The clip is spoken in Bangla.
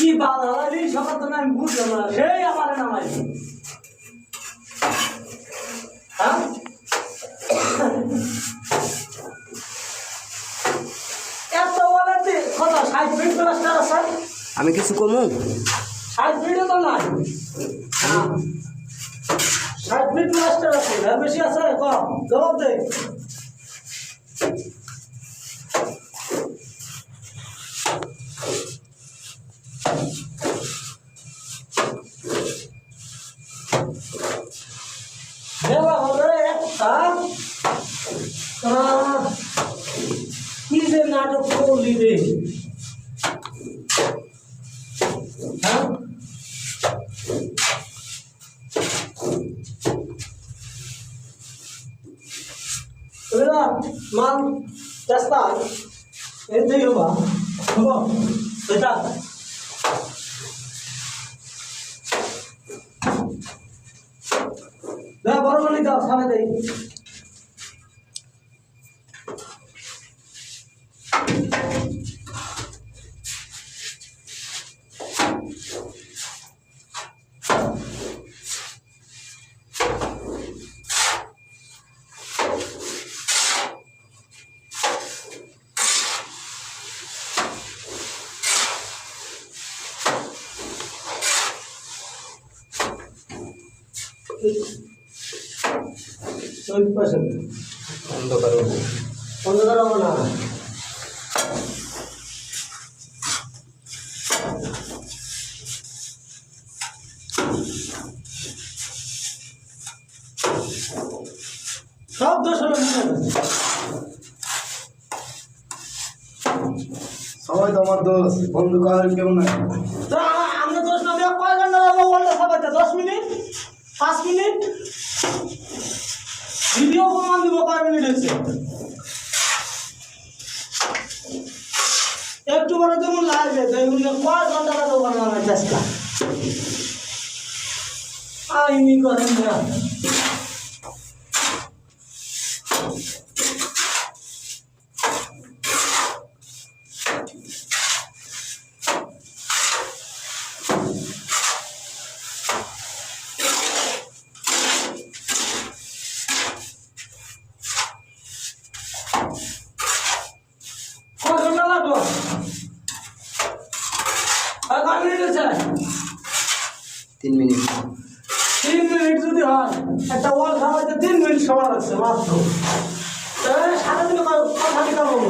কি বাঙালি সকাল তো আমি বুঝলাম না, সেই আমার নামাই হ্যাঁ এত বলে কত 60 মিনিট প্লাস্টার আছে। আমি কিছু কমু 60 মিনিটও তো নাই, 60 মিনিট প্লাস্টার আছে, আর বেশি আছে কম জবাব দে। দেওয়া হবে একটা কি যে নাটক করলি রে হ্যাঁ মান চেষ্টা এই হবা হব সেটা বড় বলি দাও সামনে দেই অন্ধকার হবো না। সব দোষ হলো সবাই তো আমার দোষ, বন্ধু কার কেউ নাই। আমরা দোষ না দেওয়া কয় ঘন্টা লাগবো বলতে সবাইতে 10 মিনিট 5 মিনিট ভিডিও প্রমাণ দিব কয় মিনিট হয়েছে। একটু বড় যেমন লাগবে এগুলো কয় ঘন্টা লাগবে বানানোর চেষ্টা আইনি করেন না। কয় ঘন্টা লাগবে? 3 মিনিট 3 মিনিট যদি হয় একটা ওয়াল খাওয়াইতে 3 মিনিট সময় লাগছে মাত্র। সারাদিন কথা দিতে পারবো।